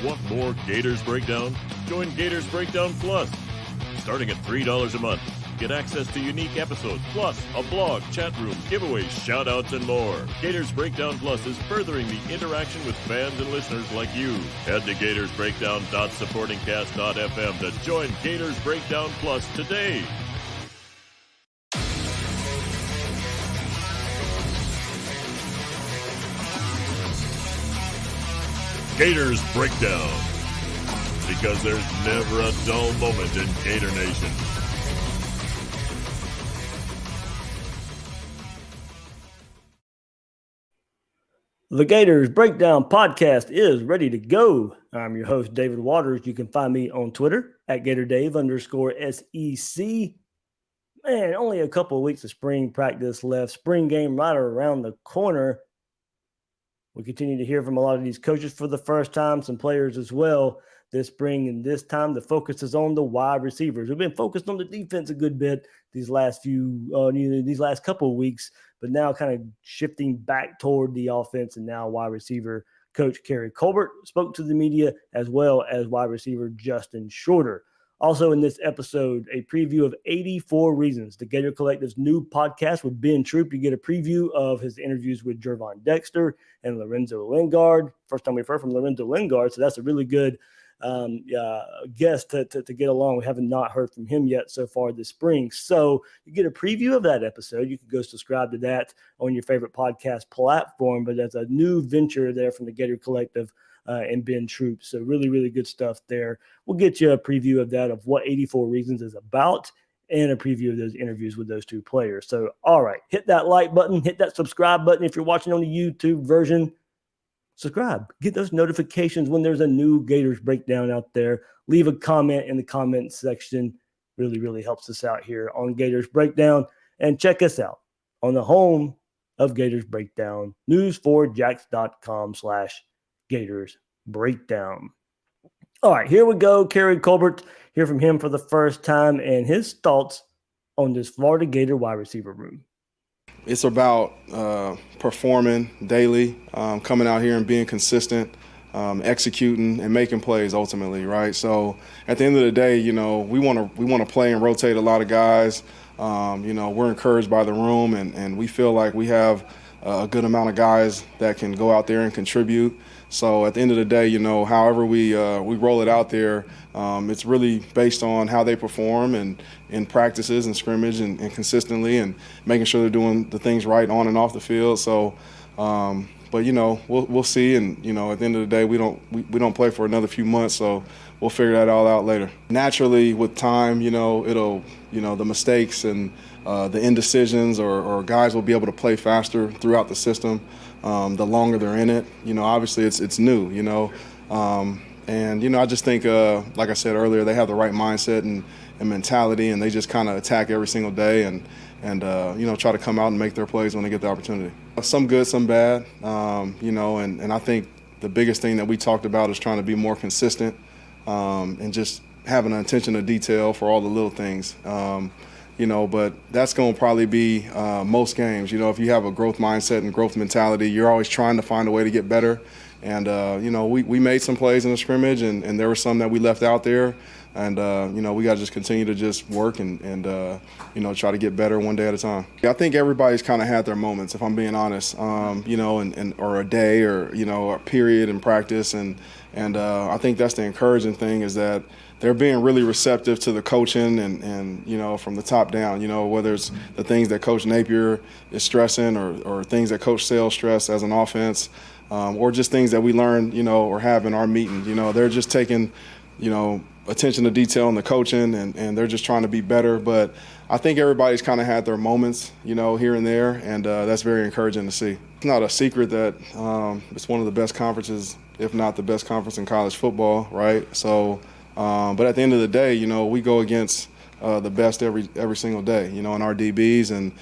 Want more Gators Breakdown? Join Gators Breakdown Plus. Starting at $3 a month, get access to unique episodes, plus a blog, chat room, giveaways, shout-outs, and more. Gators Breakdown Plus is furthering the interaction with fans and listeners like you. Head to gatorsbreakdown.supportingcast.fm to join Gators Breakdown Plus today. Gators Breakdown, because there's never a dull moment in Gator Nation. The Gators Breakdown podcast is ready to go. I'm your host, David Waters. You can find me on Twitter at GatorDave_SEC. Man, only a couple of weeks of spring practice left. Spring game right around the corner. We continue to hear from a lot of these coaches for the first time, some players as well this spring. And this time, the focus is on the wide receivers. We've been focused on the defense a good bit these last couple of weeks, but now kind of shifting back toward the offense. And now wide receiver coach Keary Colbert spoke to the media, as well as wide receiver Justin Shorter. Also in this episode, a preview of 84 Reasons, the Gator Collective's new podcast with Ben Troop. You get a preview of his interviews with Jervon Dexter and Lorenzo Lingard. First time we've heard from Lorenzo Lingard, so that's a really good guest to get along. We haven't not heard from him yet so far this spring. So you get a preview of that episode. You can go subscribe to that on your favorite podcast platform, but that's a new venture there from the Gator Collective and Ben Troop. So really, really good stuff there. We'll get you a preview of that, of what 84 Reasons is about, and a preview of those interviews with those two players. So, all right, hit that like button, hit that subscribe button. If you're watching on the YouTube version, subscribe. Get those notifications when there's a new Gators Breakdown out there. Leave a comment in the comment section. Really, really helps us out here on Gators Breakdown. And check us out on the home of Gators Breakdown, news4jax.com/Gators Breakdown. All right, here we go. Keary Colbert, hear from him for the first time and his thoughts on this Florida Gator wide receiver room. It's about performing daily, coming out here and being consistent, executing and making plays ultimately, right? So at the end of the day, we want to play and rotate a lot of guys. We're encouraged by the room, and we feel like we have a good amount of guys that can go out there and contribute. So at the end of the day, however we roll it out there, it's really based on how they perform and in practices and scrimmage and consistently, and making sure they're doing the things right on and off the field. So, but we'll see. And at the end of the day, we don't play for another few months, so we'll figure that all out later. Naturally, with time, it'll the mistakes and the indecisions or guys will be able to play faster throughout the system. The longer they're in it, obviously it's new, and I just think, like I said earlier, they have the right mindset and mentality, and they just kind of attack every single day and try to come out and make their plays when they get the opportunity. Some good, some bad, and I think the biggest thing that we talked about is trying to be more consistent and just having an attention to detail for all the little things. But that's going to probably be most games. If you have a growth mindset and growth mentality, you're always trying to find a way to get better. And, we made some plays in the scrimmage, and there were some that we left out there. And, we got to just continue to just work and try to get better one day at a time. I think everybody's kind of had their moments, if I'm being honest, or a day or, a period in practice. And I think that's the encouraging thing, is that they're being really receptive to the coaching and from the top down, whether it's the things that Coach Napier is stressing or things that Coach Sale stressed as an offense, or just things that we learn, or have in our meetings. They're just taking, attention to detail in the coaching and they're just trying to be better. But I think everybody's kind of had their moments, here and there, and that's very encouraging to see. It's not a secret that it's one of the best conferences, if not the best conference in college football, right? So, but at the end of the day, we go against the best every single day, in our DBs, and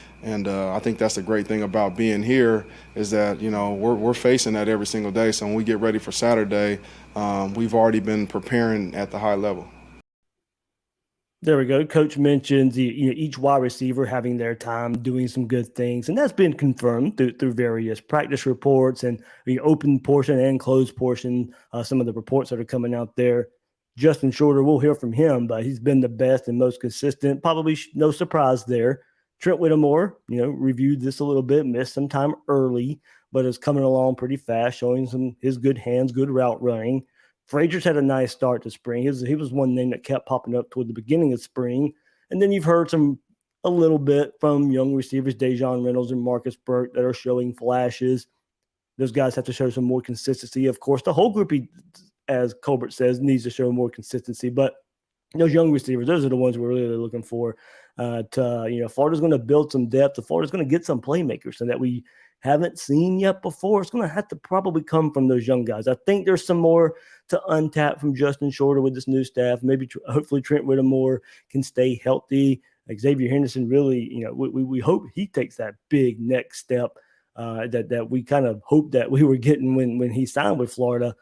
I think that's the great thing about being here, is that we're facing that every single day. So when we get ready for Saturday, we've already been preparing at the high level. There we go. Coach mentions each wide receiver having their time, doing some good things, and that's been confirmed through various practice reports and the open portion and closed portion. Some of the reports that are coming out there. Justin Shorter, we'll hear from him, but he's been the best and most consistent. Probably no surprise there. Trent Whittemore, reviewed this a little bit, missed some time early, but is coming along pretty fast, showing his good hands, good route running. Frazier's had a nice start to spring. He was one name that kept popping up toward the beginning of spring. And then you've heard a little bit from young receivers, Dejon Reynolds and Marcus Burke, that are showing flashes. Those guys have to show some more consistency. Of course, the whole group, as Colbert says, needs to show more consistency. But those young receivers, those are the ones we're really looking for. Florida's going to build some depth. Florida's going to get some playmakers that we haven't seen yet before. It's going to have to probably come from those young guys. I think there's some more to untap from Justin Shorter with this new staff. Maybe, hopefully, Trent Whittemore can stay healthy. Xavier Henderson really, we hope he takes that big next step that we kind of hoped that we were getting when he signed with Florida.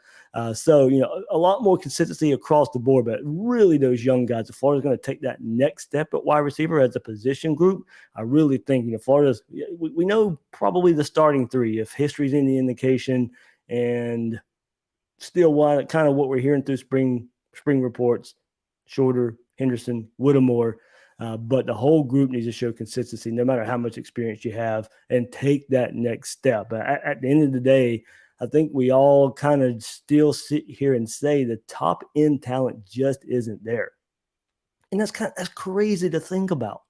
So a lot more consistency across the board, but really those young guys, if Florida's going to take that next step at wide receiver as a position group, I really think, Florida's, we know probably the starting three, if history's any indication, and still kind of what we're hearing through spring reports, Shorter, Henderson, Whittemore, but the whole group needs to show consistency no matter how much experience you have and take that next step. At the end of the day, I think we all kind of still sit here and say the top end talent just isn't there. And that's crazy to think about.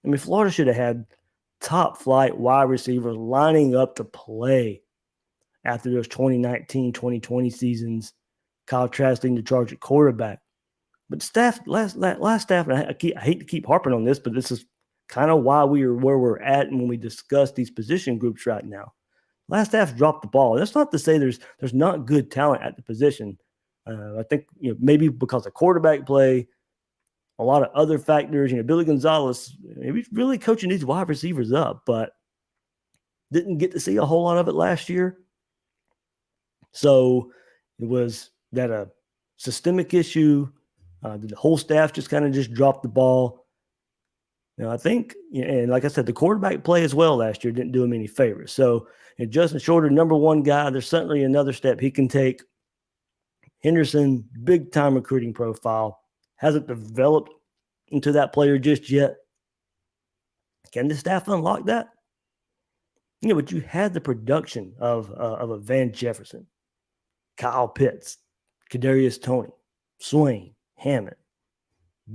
I mean, Florida should have had top flight wide receivers lining up to play after those 2019, 2020 seasons, Kyle Traskling the charge at quarterback. But last staff, and I hate to keep harping on this, but this is kind of why we are where we're at when we discuss these position groups right now. Last staff dropped the ball. That's not to say there's not good talent at the position. I think maybe because of quarterback play, a lot of other factors. Billy Gonzalez, he's really coaching these wide receivers up, but didn't get to see a whole lot of it last year. So was that a systemic issue? Did the whole staff just dropped the ball? I think, and like I said, the quarterback play as well last year didn't do him any favors. So, Justin Shorter, number one guy, there's certainly another step he can take. Henderson, big-time recruiting profile, hasn't developed into that player just yet. Can the staff unlock that? But you had the production of a Van Jefferson, Kyle Pitts, Kadarius Toney, Swain, Hammond.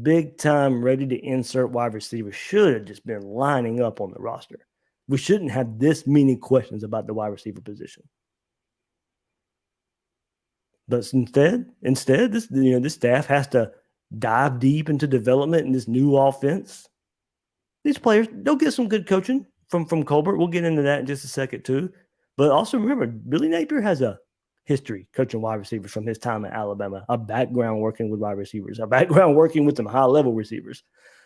Big time, ready to insert wide receiver should have just been lining up on the roster. We shouldn't have this many questions about the wide receiver position. But instead, this staff has to dive deep into development in this new offense. These players, they'll get some good coaching from Colbert. We'll get into that in just a second too. But also remember, Billy Napier has a history coaching wide receivers from his time at Alabama, a background working with wide receivers, a background working with some high-level receivers.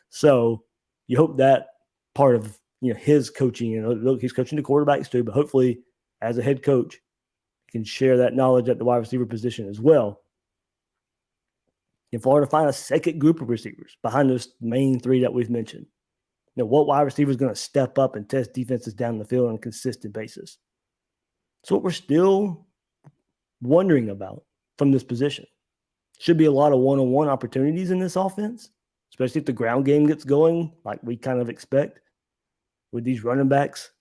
So you hope that part of his coaching, look, he's coaching the quarterbacks too, but hopefully as a head coach, he can share that knowledge at the wide receiver position as well. In Florida, find a second group of receivers behind those main three that we've mentioned. What wide receiver is going to step up and test defenses down the field on a consistent basis? It's what we're still wondering about from this position. Should be a lot of one-on-one opportunities in this offense, especially if the ground game gets going like we kind of expect with these running backs.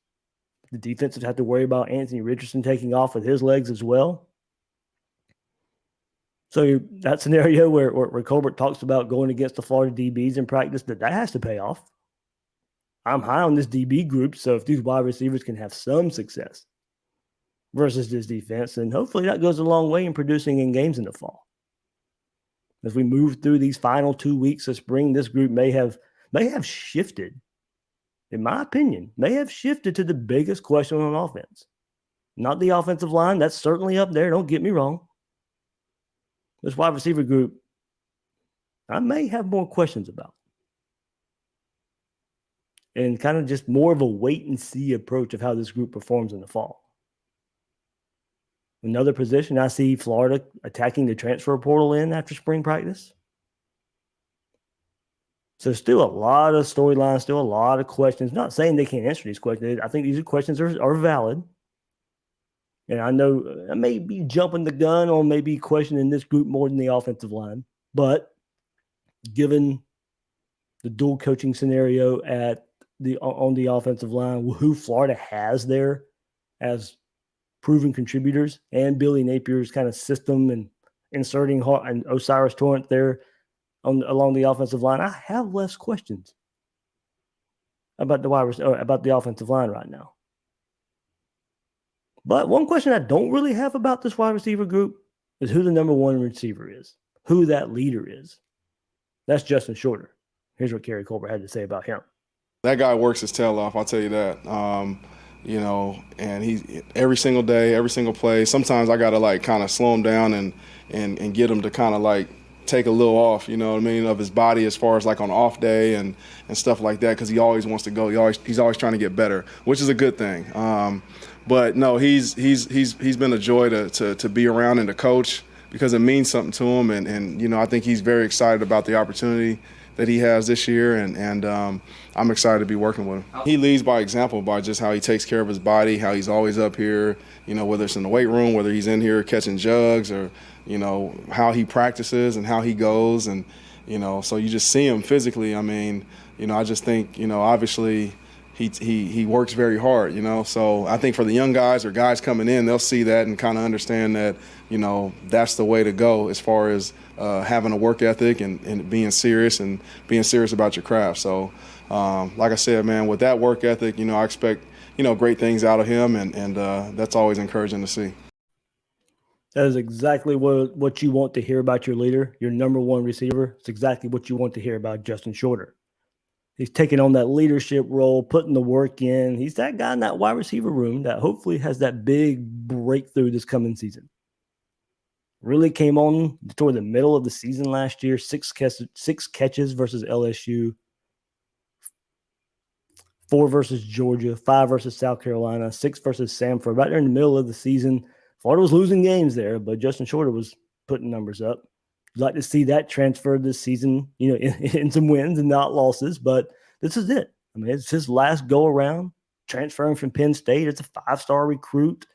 The defense would have to worry about Anthony Richardson taking off with his legs as well. So that scenario where Colbert talks about going against the Florida DBs in practice, that has to pay off. I'm high on this DB group, so if these wide receivers can have some success versus this defense, and hopefully that goes a long way in producing in games in the fall. As we move through these final 2 weeks of spring, this group may have shifted, in my opinion, may have shifted to the biggest question on offense. Not the offensive line. That's certainly up there. Don't get me wrong. This wide receiver group, I may have more questions about. And kind of just more of a wait-and-see approach of how this group performs in the fall. Another position, I see Florida attacking the transfer portal in after spring practice. So still a lot of storylines, still a lot of questions. Not saying they can't answer these questions. I think these questions are valid. And I know I may be jumping the gun on maybe questioning this group more than the offensive line. But given the dual coaching scenario on the offensive line, who Florida has there as proven contributors, and Billy Napier's kind of system and inserting and Osiris Torrent there along the offensive line, I have less questions about the offensive line right now. But one question I don't really have about this wide receiver group is who the number one receiver is, who that leader is. That's Justin Shorter. Here's what Keary Colbert had to say about him. That guy works his tail off, I'll tell you that. And he every single day, every single play. Sometimes I got to kind of slow him down and get him to kind of take a little off, of his body as far as on off day and stuff like that, because he always wants to go. He's always trying to get better, which is a good thing. But no, he's been a joy to be around and to coach, because it means something to him, and I think he's very excited about the opportunity that he has this year, and I'm excited to be working with him. He leads by example, by just how he takes care of his body, how he's always up here, whether it's in the weight room, whether he's in here catching jugs, or how he practices and how he goes, and so you just see him physically. I just think obviously he works very hard, so I think for the young guys or guys coming in, they'll see that and kind of understand that that's the way to go as far as having a work ethic and being serious about your craft. So like I said, man, with that work ethic, I expect great things out of him, and that's always encouraging to see. That is exactly what you want to hear about your leader, your number one receiver. It's exactly what you want to hear about Justin Shorter. He's taking on that leadership role, putting the work in. He's that guy in that wide receiver room that hopefully has that big breakthrough this coming season. Really came on toward the middle of the season last year, six catches versus LSU, 4 versus Georgia, 5 versus South Carolina, 6 versus Samford. Right there in the middle of the season, Florida was losing games there, but Justin Shorter was putting numbers up. You'd like to see that transfer this season, in some wins and not losses, but this is it. It's his last go around, transferring from Penn State. It's a 5-star recruit.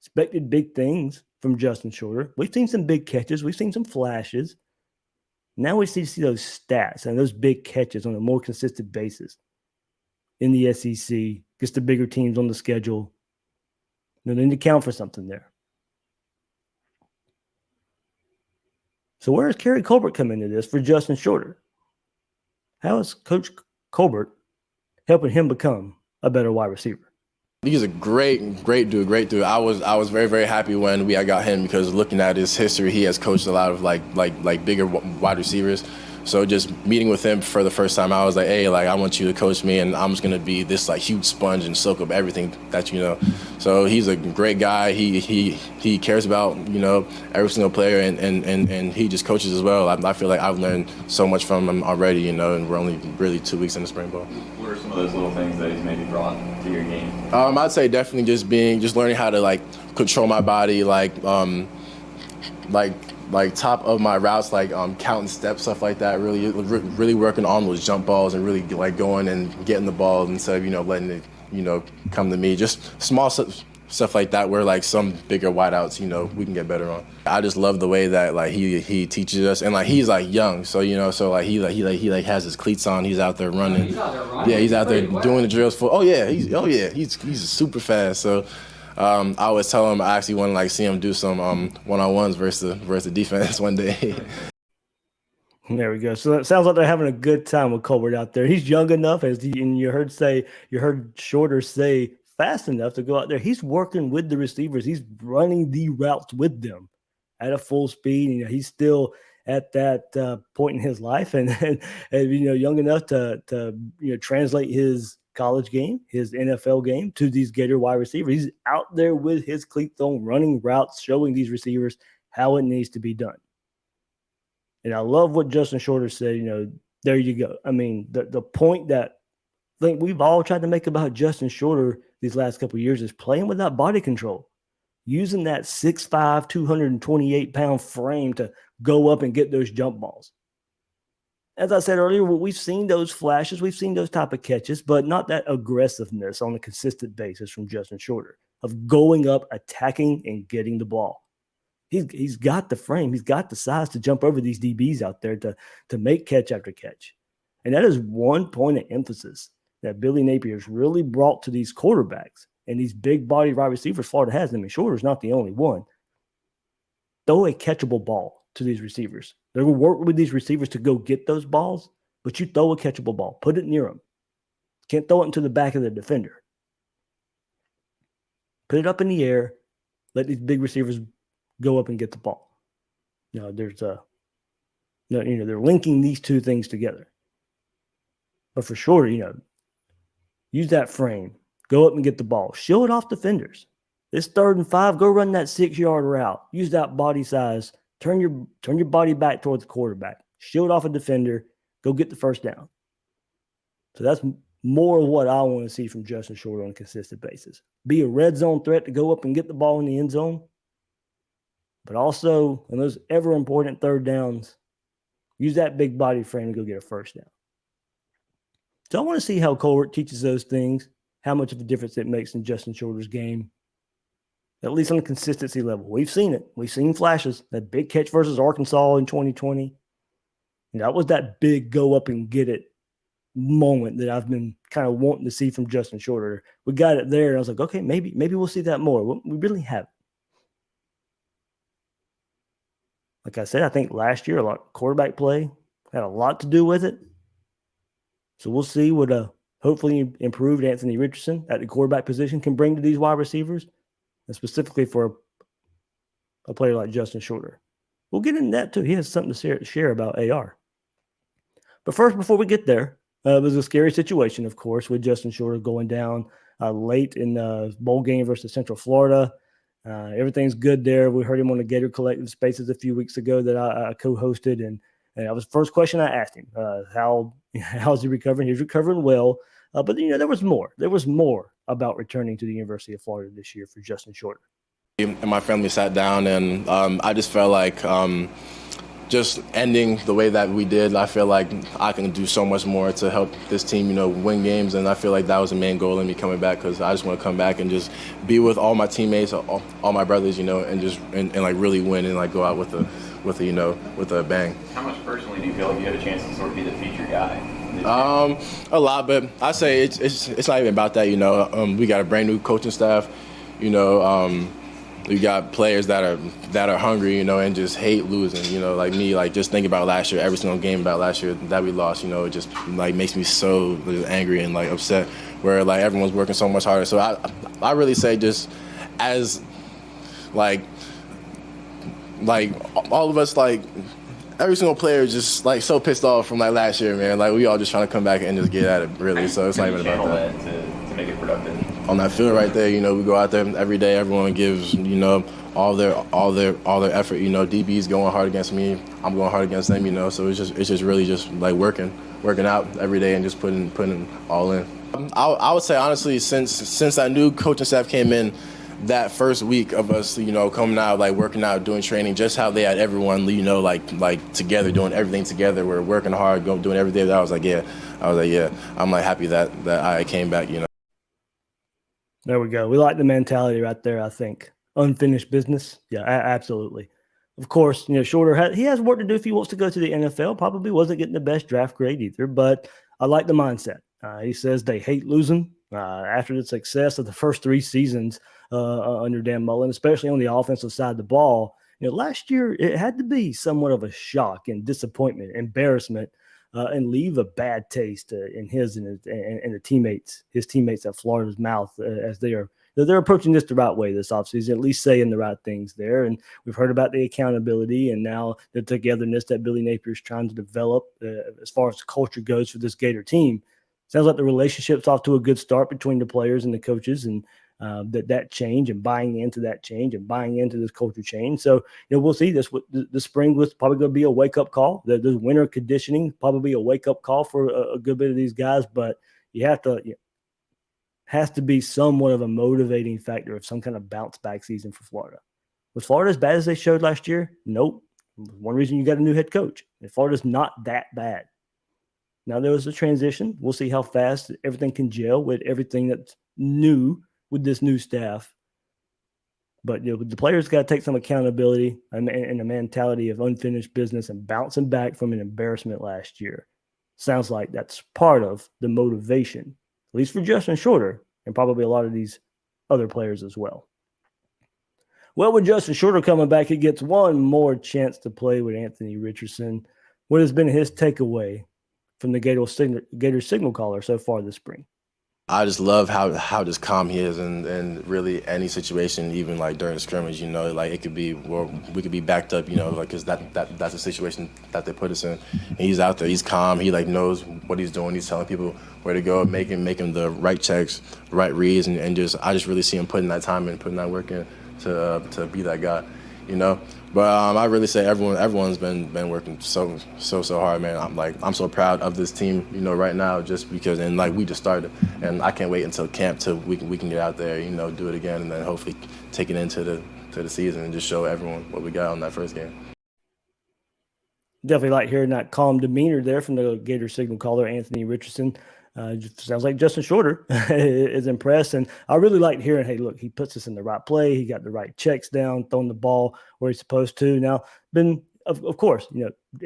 Expected big things from Justin Shorter. We've seen some big catches. We've seen some flashes. Now we see those stats and those big catches on a more consistent basis in the SEC, against the bigger teams on the schedule. They need to count for something there. So where does Keary Colbert come into this for Justin Shorter? How is Coach Colbert helping him become a better wide receiver? He's a great dude. I was very, very happy when I got him, because looking at his history, he has coached a lot of like bigger wide receivers. So just meeting with him for the first time, I was like, hey, I want you to coach me, and I'm just gonna be this huge sponge and soak up everything that you know. So he's a great guy. He cares about every single player, and he just coaches as well. I feel like I've learned so much from him already, and we're only really 2 weeks in the spring ball. What are some of those little things that he's maybe brought to your game? I'd say definitely just learning how to control my body, top of my routes, counting steps, stuff like that. Really working on those jump balls and really going and getting the ball instead of letting it come to me. Just small stuff like that where some bigger wideouts we can get better on. I just love the way that he teaches us, and he's young, so he has his cleats on. He's out there running. He's out there running. Yeah, he's out there doing the drills he's super fast. So. I always tell him I actually want to see him do some one-on-ones versus the defense one day. There we go. So it sounds like they're having a good time with Colbert out there. He's young enough, and you heard Shorter say fast enough to go out there. He's working with the receivers. He's running the routes with them at a full speed. He's still at that point in his life, and young enough to translate his college game, his NFL game, to these Gator wide receivers. He's out there with his cleats on, running routes, showing these receivers how it needs to be done. And I love what Justin Shorter said. There you go. The point that I think we've all tried to make about Justin Shorter these last couple of years is playing without body control, using that 6'5", 228-pound frame to go up and get those jump balls. as I said earlier, we've seen those flashes, we've seen those type of catches, but not that aggressiveness on a consistent basis from Justin Shorter of going up, attacking, and getting the ball. He's got the frame, he's got the size to jump over these DBs out there to make catch after catch. And that is one point of emphasis that Billy Napier's really brought to these quarterbacks and these big body wide receivers Florida has. I mean, Shorter's not the only one. Throw a catchable ball to these receivers. They're going to work with these receivers to go get those balls, but you throw a catchable ball. Put it near them. Can't throw it into the back of the defender. Put it up in the air. Let these big receivers go up and get the ball. They're linking these two things together. But for Shorter, use that frame. Go up and get the ball. Show it off defenders. It's 3rd and 5. Go run that 6-yard route. Use that body size. Turn your body back towards the quarterback. Show it off a defender. Go get the first down. So that's more of what I want to see from Justin Shorter on a consistent basis. Be a red zone threat to go up and get the ball in the end zone. But also, in those ever-important 3rd downs, use that big body frame to go get a first down. So I want to see how Colbert teaches those things, how much of a difference it makes in Justin Shorter's game, at least on a consistency level. We've seen it. We've seen flashes. That big catch versus Arkansas in 2020. That was that big go up and get it moment that I've been kind of wanting to see from Justin Shorter. We got it there, and I was like, okay, maybe we'll see that more. We really haven't. Like I said, I think last year a lot of quarterback play had a lot to do with it. So we'll see what a hopefully improved Anthony Richardson at the quarterback position can bring to these wide receivers, and specifically for a player like Justin Shorter. We'll get into that too. He has something to share about AR. But first, before we get there, it was a scary situation, of course, with Justin Shorter going down late in the bowl game versus Central Florida. Everything's good there. We heard him on the Gator Collective Spaces a few weeks ago that I co-hosted, and that was the first question I asked him. How's he recovering? He's recovering well. But, there was more. There was more about returning to the University of Florida this year for Justin Shorter. And my family sat down, and I just felt like just ending the way that we did, I feel like I can do so much more to help this team, win games. And I feel like that was the main goal in me coming back, because I just want to come back and just be with all my teammates, all my brothers, and like really win and like go out with a bang. How much personally do you feel like you had a chance to sort of be the feature guy? A lot, but I say it's not even about that. We got a brand new coaching staff. We got players that are hungry, and just hate losing. Like me, like just think about last year, every single game about last year that we lost. It just like makes me so angry and like upset. Where like everyone's working so much harder. So I really say just as like all of us, like every single player is just like so pissed off from like last year, man. Like we all just trying to come back and just get at it, really. So it's not even about that. To make it productive. On that field right there, we go out there every day. Everyone gives, all their effort. DB's going hard against me. I'm going hard against them. So it's just really just like working out every day and just putting all in. I would say honestly, since that new coaching staff came in, that first week of us, coming out, like working out, doing training, just how they had everyone, like together, doing everything together. We're working hard, doing everything. I was like, yeah. I'm like happy that I came back. There we go. We like the mentality right there, I think. Unfinished business. Yeah, absolutely. Of course, Shorter, he has work to do if he wants to go to the NFL. Probably wasn't getting the best draft grade either, but I like the mindset. He says they hate losing after the success of the first 3 seasons under Dan Mullen, especially on the offensive side of the ball. Last year, it had to be somewhat of a shock and disappointment, embarrassment, and leave a bad taste in his and his teammates at Florida's mouth as they're approaching this the right way this offseason, at least saying the right things there. And we've heard about the accountability and now the togetherness that Billy Napier is trying to develop as far as the culture goes for this Gator team. Sounds like the relationship's off to a good start between the players and the coaches, and that change and buying into that change and buying into this culture change. So, we'll see this spring was probably going to be a wake-up call. The winter conditioning probably a wake-up call for a good bit of these guys, but has to be somewhat of a motivating factor of some kind of bounce-back season for Florida. Was Florida as bad as they showed last year? Nope. One reason you got a new head coach. And Florida's not that bad. Now there was a transition. We'll see how fast everything can gel with everything that's new with this new staff. But the players got to take some accountability and a mentality of unfinished business and bouncing back from an embarrassment last year. Sounds like that's part of the motivation, at least for Justin Shorter and probably a lot of these other players as well. Well, with Justin Shorter coming back, he gets one more chance to play with Anthony Richardson. What has been his takeaway from the Gator signal caller so far this spring? I just love how just calm he is, and really any situation, even like during the scrimmage, like it could be where we could be backed up, like because that's a situation that they put us in. And he's out there, he's calm, he like knows what he's doing, he's telling people where to go, making the right checks, right reads, and I just really see him putting that time in, putting that work in to be that guy, But I really say everyone's been working so hard, man. I'm so proud of this team, right now, just because, and like we just started, and I can't wait until camp till we can get out there, do it again, and then hopefully take it into the season and just show everyone what we got on that first game. Definitely like hearing that calm demeanor there from the Gator signal caller, Anthony Richardson. Sounds like Justin Shorter is impressed. And I really like hearing, hey, look, he puts us in the right play. He got the right checks down, throwing the ball where he's supposed to. Now, of course,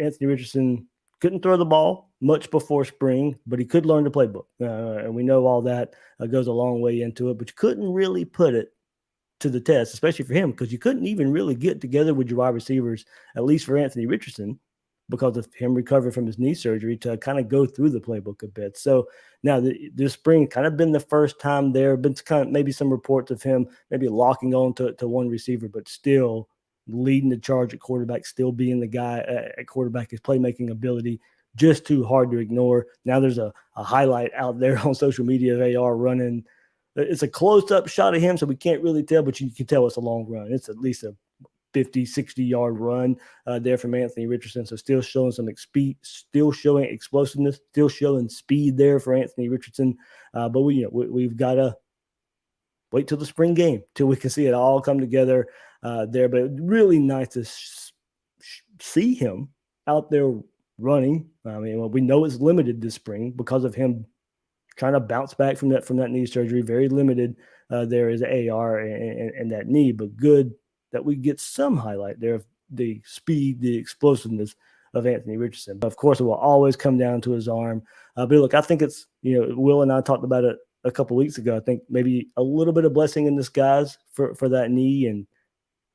Anthony Richardson couldn't throw the ball much before spring, but he could learn the playbook. And we know all that goes a long way into it, but you couldn't really put it to the test, especially for him, because you couldn't even really get together with your wide receivers, at least for Anthony Richardson, because of him recovering from his knee surgery, to kind of go through the playbook a bit. So now this spring kind of been the first time there, been kind of maybe some reports of him maybe locking on to one receiver, but still leading the charge at quarterback, still being the guy at quarterback, his playmaking ability, just too hard to ignore. Now there's a highlight out there on social media of AR running. It's a close-up shot of him, so we can't really tell, but you can tell it's a long run. It's at least a 50, 60-yard run there from Anthony Richardson. So still showing some speed, still showing explosiveness, still showing speed there for Anthony Richardson. But we've got to wait till the spring game till we can see it all come together there. But really nice to see him out there running. I mean, we know it's limited this spring because of him trying to bounce back from that knee surgery. Very limited there is AR and that knee, but good that we get some highlight there of the speed, the explosiveness of Anthony Richardson. But of course, it will always come down to his arm. But look, I think it's, Will and I talked about it a couple of weeks ago. I think maybe a little bit of blessing in disguise for that knee, and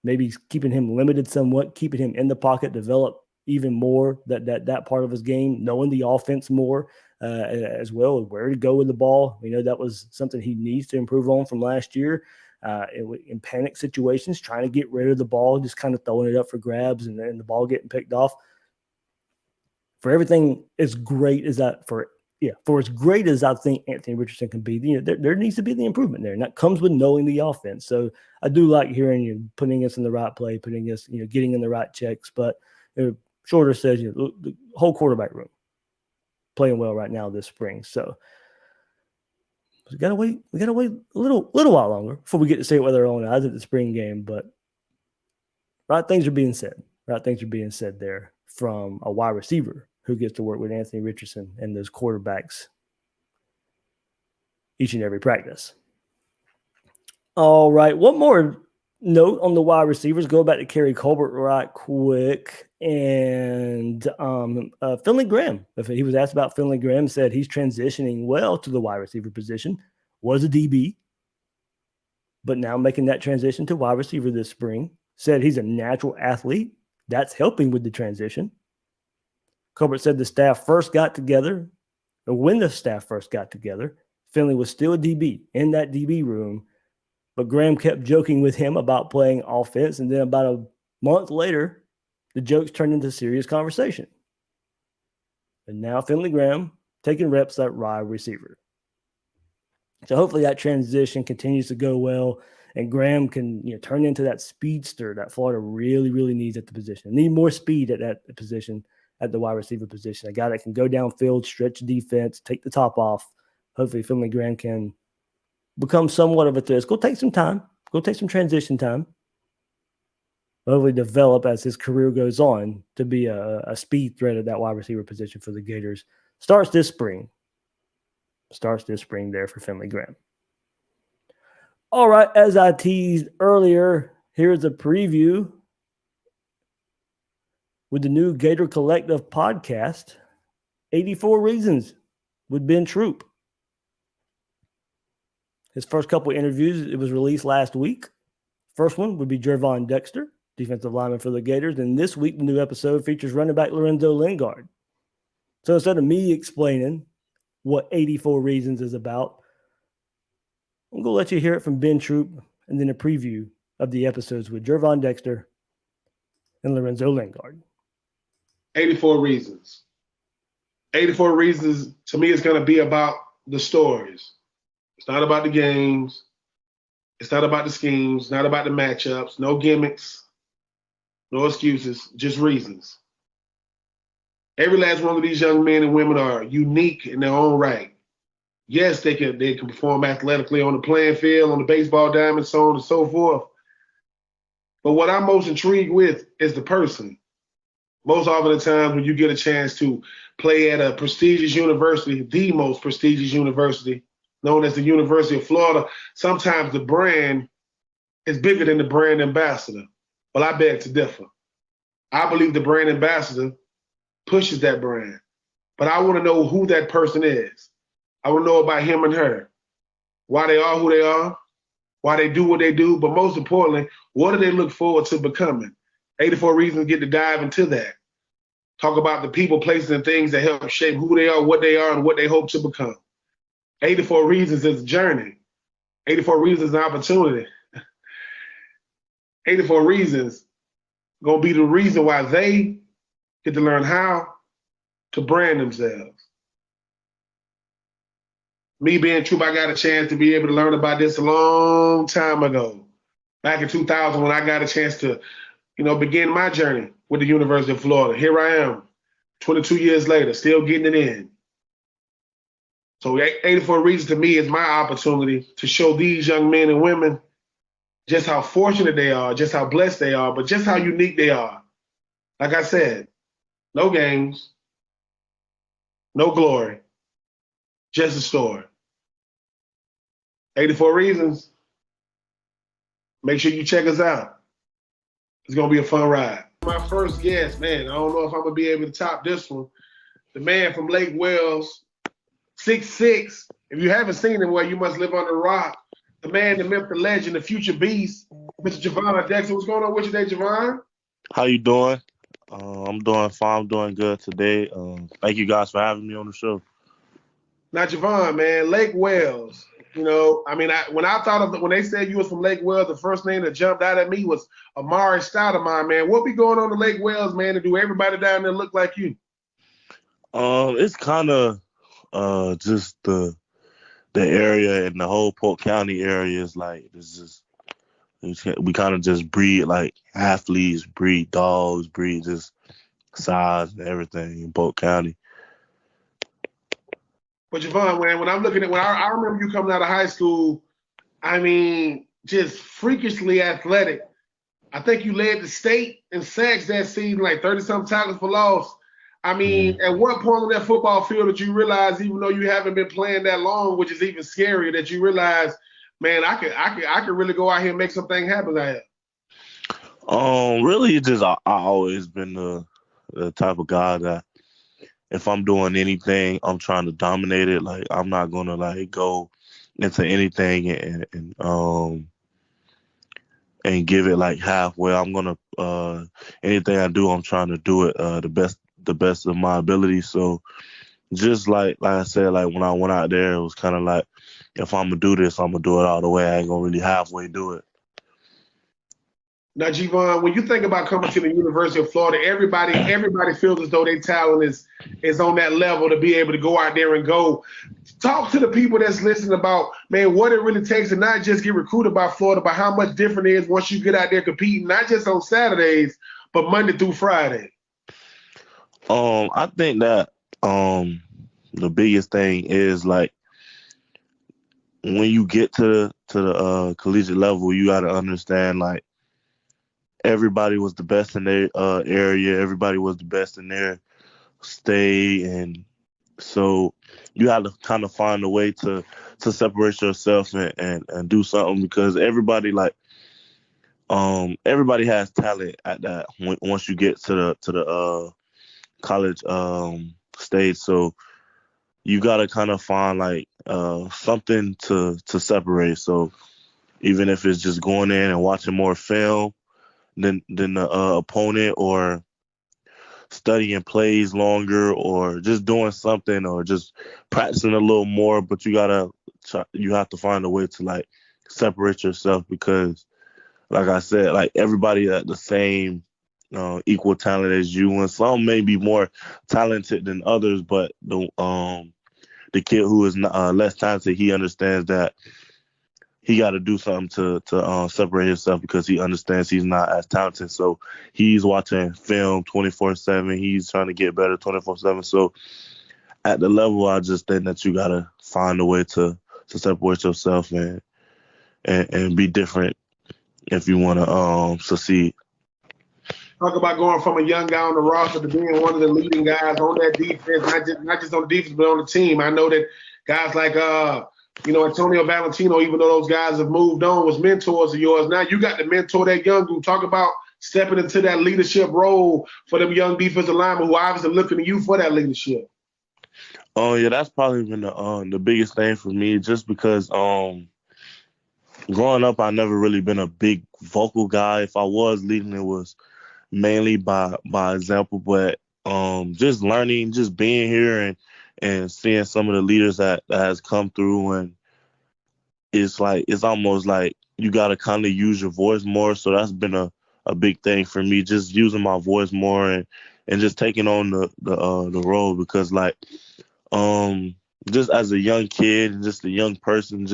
maybe keeping him limited somewhat, keeping him in the pocket, develop even more that part of his game, knowing the offense more as well, where to go with the ball. We know that was something he needs to improve on from last year. In panic situations, trying to get rid of the ball, just kind of throwing it up for grabs and the ball getting picked off. For everything as great as that, for as great as I think Anthony Richardson can be, there needs to be the improvement there, and that comes with knowing the offense. So I do like hearing you putting us in the right play, putting us, getting in the right checks. But Shorter says, the whole quarterback room playing well right now this spring. So we gotta wait a little while longer before we get to see whether or not at the spring game. But right things are being said. Right things are being said there from a wide receiver who gets to work with Anthony Richardson and those quarterbacks each and every practice. All right, one more note on the wide receivers. Go back to Keary Colbert right quick. And Finley Graham, if he was asked about Finley Graham, said he's transitioning well to the wide receiver position, was a DB, but now making that transition to wide receiver this spring. Said he's a natural athlete. That's helping with the transition. Colbert said the staff first got together, or when the staff first got together, Finley was still a DB in that DB room, but Graham kept joking with him about playing offense, and then about a month later, the jokes turned into serious conversation. And now Finley Graham taking reps at wide receiver. So hopefully that transition continues to go well, and Graham can turn into that speedster that Florida really, really needs at the position. Need more speed at that position, at the wide receiver position. A guy that can go downfield, stretch defense, take the top off. Hopefully Finley Graham can become somewhat of a threat. It's going to take some time. Go take some transition time. Hopefully develop as his career goes on to be a speed threat at that wide receiver position for the Gators. Starts this spring. There for Finley Graham. All right, as I teased earlier, here's a preview with the new Gator Collective podcast, 84 Reasons with Ben Troop. His first couple of interviews, it was released last week. First one would be Jervon Dexter, defensive lineman for the Gators. And this week, the new episode features running back Lorenzo Lingard. So instead of me explaining what 84 Reasons is about, I'm going to let you hear it from Ben Troop and then a preview of the episodes with Jervon Dexter and Lorenzo Lingard. 84 Reasons. 84 Reasons, to me, is going to be about the stories. It's not about the games. It's not about the schemes, not about the matchups, no gimmicks, no excuses, just reasons. Every last one of these young men and women are unique in their own right. Yes, they can perform athletically on the playing field, on the baseball diamond, so on and so forth. But what I'm most intrigued with is the person. Most often the times when you get a chance to play at a prestigious university, the most prestigious university, known as the University of Florida, sometimes the brand is bigger than the brand ambassador. Well, I beg to differ. I believe the brand ambassador pushes that brand. But I want to know who that person is. I want to know about him and her, why they are who they are, why they do what they do, but most importantly, what do they look forward to becoming? 84 Reasons get to dive into that. Talk about the people, places, and things that help shape who they are, and what they hope to become. 84 Reasons is a journey. 84 Reasons is an opportunity. 84 Reasons going to be the reason why they get to learn how to brand themselves. Me being Troop, I got a chance to be able to learn about this a long time ago. Back in 2000 when I got a chance to, begin my journey with the University of Florida. Here I am, 22 years later, still getting it in. So 84 Reasons to me is my opportunity to show these young men and women just how fortunate they are, just how blessed they are, but just how unique they are. Like I said, no games, no glory, just a story. 84 Reasons. Make sure you check us out. It's going to be a fun ride. My first guest, man, I don't know if I'm going to be able to top this one. The man from Lake Wales, 6'6". If you haven't seen him, well, you must live under a rock. The man, the myth, the legend, the future beast, Mr. Jervon Dexter. What's going on with you today, Jervon? How you doing? I'm doing fine. I'm doing good today. Thank you guys for having me on the show. Now, Jervon, man, Lake Wales. When they said you was from Lake Wales, the first name that jumped out at me was Amari Stoudemire, man. What be going on in Lake Wales, man, to do everybody down there look like you? It's kind of just the area and the whole Polk County area is like we kind of just breed like athletes, breed dogs, breed just size and everything in Polk County. But Jervon, when I'm looking at I remember you coming out of high school, just freakishly athletic. I think you led the state in sacks that season, like 30-something tackles for loss. At what point on that football field did you realize, even though you haven't been playing that long, which is even scarier, that you realize, man, I could really go out here and make something happen out here? Really, it's just I always been the type of guy that if I'm doing anything, I'm trying to dominate it. Like I'm not gonna like go into anything and give it like halfway. I'm gonna anything I do, I'm trying to do it the best of my ability. So just like I said, like when I went out there, it was kind of like if I'm gonna do this, I'm gonna do it all the way. I ain't gonna really halfway do it. Now, Jervon, when you think about coming to the University of Florida, everybody feels as though their talent is on that level to be able to go out there and go. Talk to the people that's listening about, man, what it really takes to not just get recruited by Florida, but how much different it is once you get out there competing, not just on Saturdays, but Monday through Friday. I think that the biggest thing is like when you get to the collegiate level, you got to understand like everybody was the best in their area. Everybody was the best in their state, and So you have to kind of find a way to separate yourself and do something, because everybody everybody has talent at that once you get to the college stage. So you got to kind of find something to separate. So even if it's just going in and watching more film than the opponent, or studying plays longer, or just doing something, or just practicing a little more, but you have to find a way to separate yourself, because like I said, everybody at the same equal talent as you, and some may be more talented than others, but the kid who is less talented, he understands that he got to do something to separate himself, because he understands he's not as talented. So he's watching film 24/7. He's trying to get better 24/7. So at the level, I just think that you got to find a way to separate yourself and be different if you want to succeed. Talk about going from a young guy on the roster to being one of the leading guys on that defense, not just on the defense, but on the team. I know that guys like Antonio Valentino, even though those guys have moved on, was mentors of yours. Now you got to mentor that young group. Talk about stepping into that leadership role for them young defensive linemen who obviously looking to you for that leadership. Oh yeah, that's probably been the biggest thing for me, just because growing up, I never really been a big vocal guy. If I was leading, it was mainly by example. But just learning, just being here and seeing some of the leaders that has come through, and it's almost like you got to kind of use your voice more. So that's been a big thing for me, just using my voice more and just taking on the role, because just as a young kid and just a young person,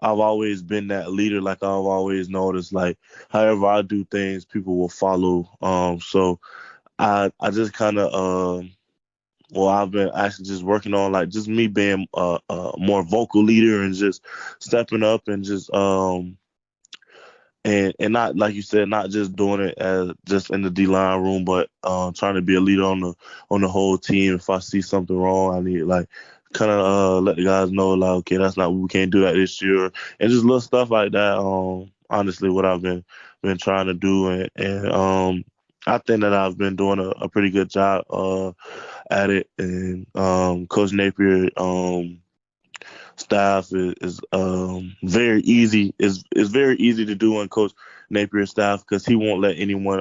I've always been that leader. I've always noticed, however I do things, people will follow. So I just kind of, I've been actually just working on just me being a more vocal leader, and just stepping up, and just and not, like you said, not just doing it as just in the D-line room, but trying to be a leader on the whole team. If I see something wrong, I need kind of let the guys know, okay, we can't do that this year, and just little stuff like that. Honestly, what I've been trying to do, and I think that I've been doing a pretty good job at it. And Coach Napier staff is very easy. Is very easy to do on Coach Napier's staff, because he won't let anyone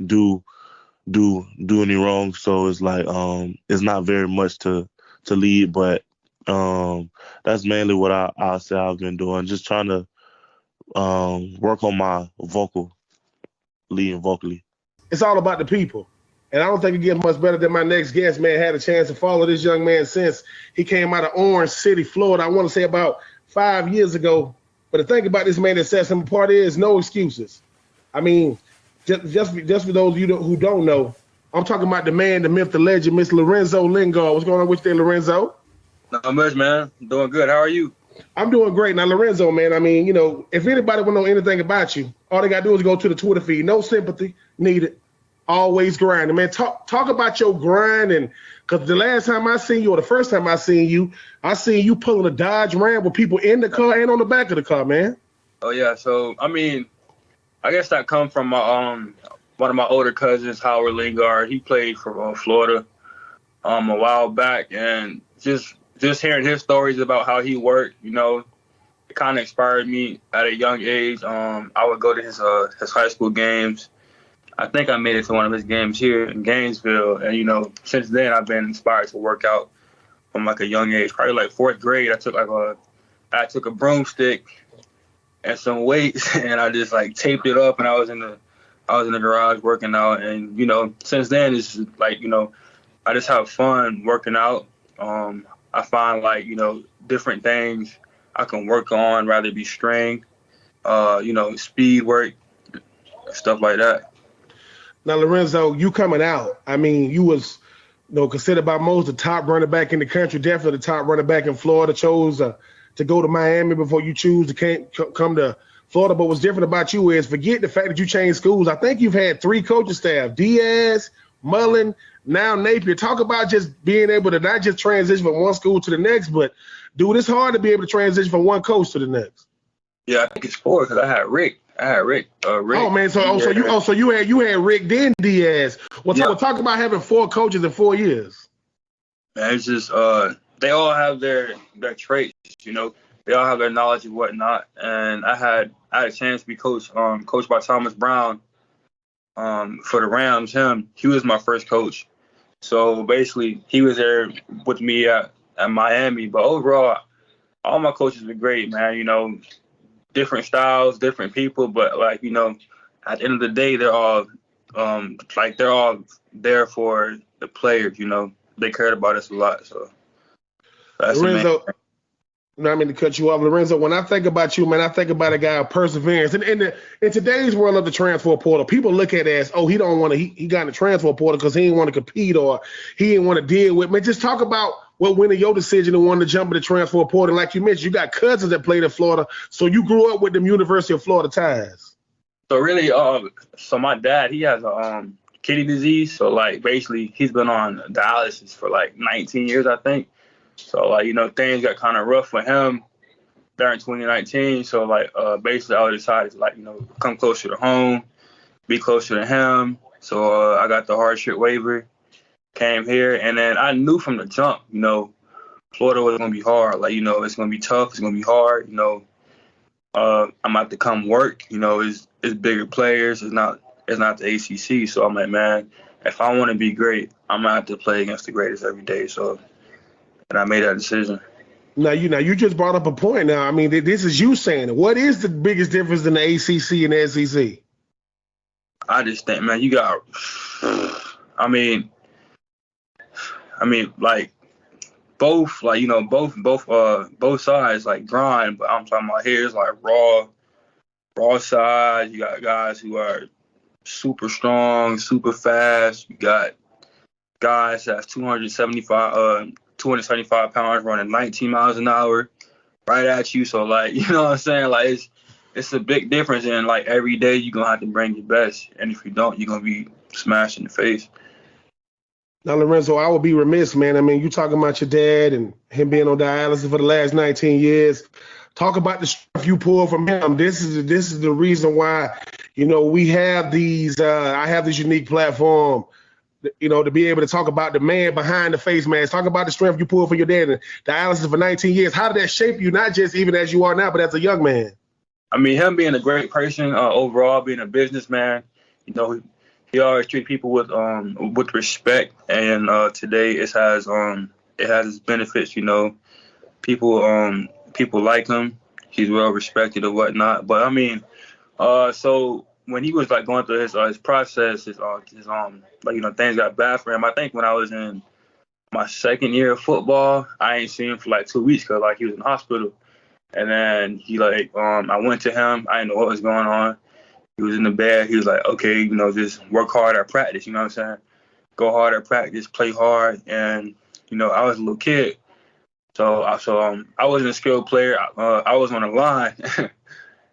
do any wrong. So it's it's not very much to lead, but that's mainly what I'll say I've been doing, just trying to work on my leading vocally. It's all about the people. And I don't think it gets much better than my next guest, man. Had a chance to follow this young man since he came out of Orange City, Florida, I want to say about 5 years ago. But the thing about this man that sets him apart is no excuses. I mean, just for those of you who don't know, I'm talking about the man, the myth, the legend, Mr. Lorenzo Lingard. What's going on with you there, Lorenzo? Not much, man. I'm doing good. How are you? I'm doing great. Now, Lorenzo, man, I mean, if anybody want to know anything about you, all they got to do is go to the Twitter feed. No sympathy needed. Always grinding, man. Talk about your grind, and because the last time I seen you, or the first time I seen you pulling a Dodge Ram with people in the car and on the back of the car, man. Oh yeah. So I mean, I guess that come from my one of my older cousins, Howard Lingard. He played for Florida a while back, and just hearing his stories about how he worked, it kind of inspired me at a young age. I would go to his high school games. I think I made it to one of his games here in Gainesville. And, since then I've been inspired to work out from a young age. Probably fourth grade, I took a broomstick and some weights and I just taped it up, and I was in the garage working out. And, since then it's just I just have fun working out. I find different things I can work on, rather be strength, speed work, stuff like that. Now, Lorenzo, you coming out, I mean, you was considered by most the top running back in the country, definitely the top running back in Florida. Chose to go to Miami before you choose to come to Florida. But what's different about you is, forget the fact that you changed schools. I think you've had 3 coaching staff: Diaz, Mullen, now Napier. Talk about just being able to not just transition from one school to the next, but dude, it's hard to be able to transition from one coach to the next. Yeah, I think it's 4 because I had Rick. Rick. Oh man, so you had Rick then Diaz. Well, talk about having 4 coaches in 4 years. Man, it's just they all have their traits, you know. They all have their knowledge and whatnot. And I had a chance to be coached by Thomas Brown for the Rams. He was my first coach. So basically, he was there with me at Miami. But overall, all my coaches were great, man. You know, different styles, different people, but like, you know, at the end of the day, they're all there for the players. You know, they cared about us a lot. So that's Lorenzo. I mean to cut you off, Lorenzo. When I think about you, man, I think about a guy of perseverance. And in today's world of the transfer portal, people look at it as, oh, he don't want to. He got in the transfer portal because he didn't want to compete or he didn't want to deal with. Man, just talk about what went in your decision and wanted to jump in the transfer portal. Like you mentioned, you got cousins that played in Florida, so you grew up with them University of Florida ties. So really, so my dad, he has a kidney disease. So like basically, he's been on dialysis for like 19 years, I think. So, like, you know, things got kind of rough for him during 2019. So, like, basically, I decided to, like, you know, come closer to home, be closer to him. So, I got the hardship waiver, came here, and then I knew from the jump, you know, Florida was going to be hard. Like, you know, it's going to be tough. It's going to be hard. You know, I'm about to come work. You know, it's bigger players. It's not the ACC. So, I'm like, man, if I want to be great, I'm going to have to play against the greatest every day. So, and I made that decision. Now you just brought up a point. Now, I mean, this is you saying it. What is the biggest difference in the ACC and the SEC? I just think, man, you got. I mean, like both, like, you know, both sides like grind. But I'm talking about here is like raw side. You got guys who are super strong, super fast. You got guys that's 275 pounds running 19 miles an hour right at you. So, like, you know what I'm saying? Like, it's a big difference. And, like, every day you're going to have to bring your best. And if you don't, you're going to be smashed in the face. Now, Lorenzo, I would be remiss, man. I mean, you talking about your dad and him being on dialysis for the last 19 years. Talk about the stuff you pulled from him. This is the reason why, you know, we have these I have this unique platform, you know, to be able to talk about the man behind the face mask, talk about the strength you pulled for your dad and dialysis for 19 years. How did that shape you, not just even as you are now, but as a young man? I mean, him being a great person, overall, being a businessman, you know, he always treat people with respect. And today it has its benefits, you know. People like him. He's well respected or whatnot. But I mean, so when he was like going through his process, his like, you know, things got bad for him. I think when I was in my second year of football, I ain't seen him for like 2 weeks because like he was in the hospital. And then he like I went to him. I didn't know what was going on. He was in the bed. He was like, okay, you know, just work hard at practice. You know what I'm saying? Go hard at practice, play hard. And you know, I was a little kid, so I wasn't a skilled player. I was on the line.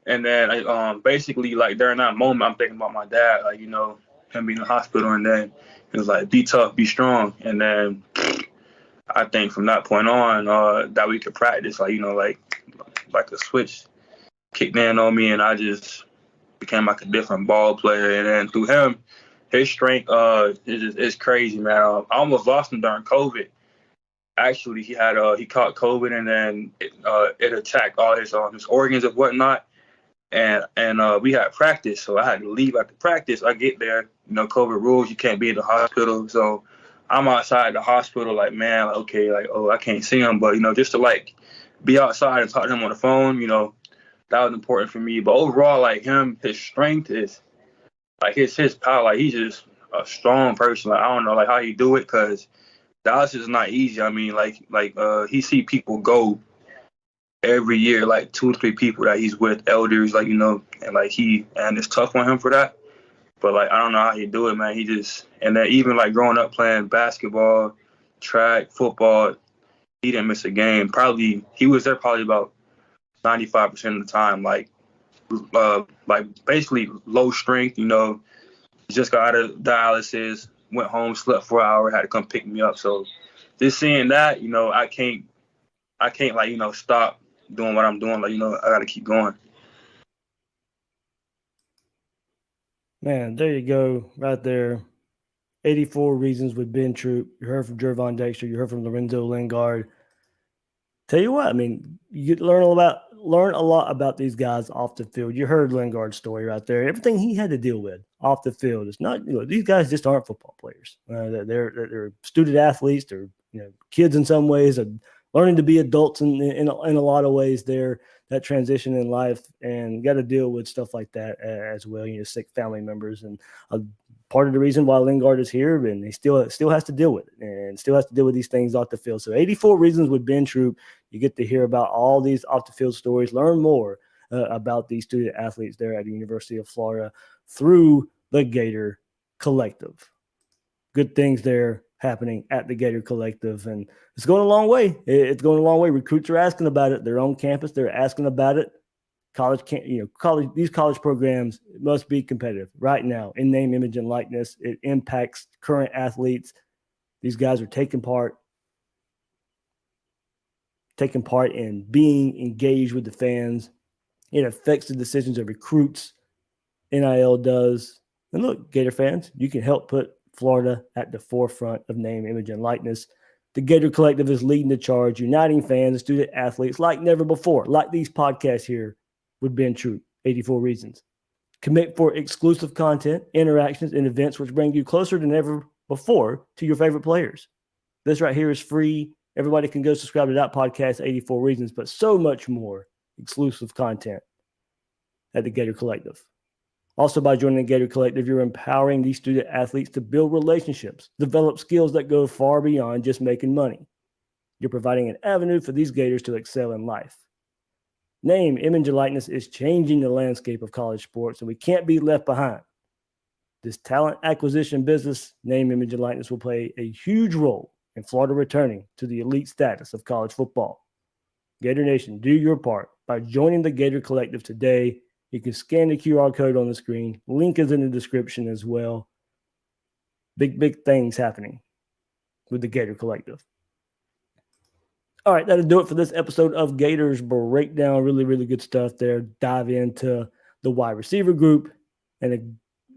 And then basically, like, during that moment, I'm thinking about my dad, like, you know, him being in the hospital. And then he was like, be tough, be strong. And then I think from that point on, that we could practice, like, you know, like a switch kicked in on me. And I just became like a different ball player. And then through him, his strength is crazy, man. I almost lost him during COVID. Actually, he caught COVID, and then it attacked all his organs and whatnot. And we had practice, so I had to leave after practice. I get there, you know, COVID rules, you can't be in the hospital. So I'm outside the hospital, like, man, like, okay, like, oh, I can't see him. But, you know, just to, like, be outside and talk to him on the phone, you know, that was important for me. But overall, like, his strength is, like, his power. Like, he's just a strong person. Like, I don't know, like, how he do it, because dialysis is not easy. I mean, like he see people go every year, like 2 or 3 people that he's with, elders, like, you know, and like and it's tough on him for that. But like, I don't know how he do it, man. And then even like growing up playing basketball, track, football, he didn't miss a game. He was there probably about 95% of the time. Like basically low strength, you know, just got out of dialysis, went home, slept for an hour, had to come pick me up. So just seeing that, I can't like, stop doing what I'm doing. Like, I got to keep going. Man, there you go, right there. 84 Reasons with Ben Troop. You heard from Jervon Dexter. You heard from Lorenzo Lingard. Tell you what, I mean, you learn a lot about these guys off the field. You heard Lingard's story right there. Everything he had to deal with off the field. It's not, these guys just aren't football players. They're student athletes. They're kids in some ways. Are learning to be adults in a lot of ways there. That transition in life, and got to deal with stuff like that as well. Sick family members, and part of the reason why Lingard is here, and he still has to deal with it, and still has to deal with these things off the field. So 84 Reasons with Ben Troop. You get to hear about all these off the field stories, learn more about these student athletes there at the University of Florida through the Gator Collective. Good things there happening at the Gator Collective, and it's going a long way. It's going a long way. Recruits are asking about it. They're on campus. They're asking about it. These college programs must be competitive right now in name, image, and likeness. It impacts current athletes. These guys are taking part in being engaged with the fans. It affects the decisions of recruits. NIL does. And look, Gator fans, you can help put Florida at the forefront of name, image, and likeness. The Gator Collective is leading the charge, uniting fans and student athletes like never before, like these podcasts here with Ben Troop, 84 Reasons. Commit for exclusive content, interactions, and events which bring you closer than ever before to your favorite players. This right here is free. Everybody can go subscribe to that podcast, 84 Reasons, but so much more exclusive content at the Gator Collective. Also, by joining the Gator Collective, you're empowering these student athletes to build relationships, develop skills that go far beyond just making money. You're providing an avenue for these Gators to excel in life. Name, image, and likeness is changing the landscape of college sports, and we can't be left behind. This talent acquisition business, name, image, and likeness, will play a huge role in Florida returning to the elite status of college football. Gator Nation, do your part by joining the Gator Collective today. You can scan the QR code on the screen. Link is in the description as well. Big things happening with the Gator Collective. All right, that'll do it for this episode of Gators Breakdown. Really, really good stuff there. Dive into the wide receiver group and a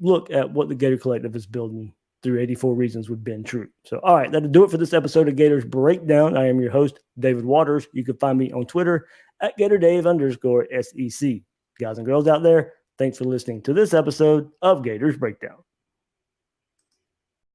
look at what the Gator Collective is building through 84 Reasons with Ben Troop. So, all right, that'll do it for this episode of Gators Breakdown. I am your host, David Waters. You can find me on Twitter at GatorDave_SEC. Guys and girls out there, thanks for listening to this episode of Gators Breakdown.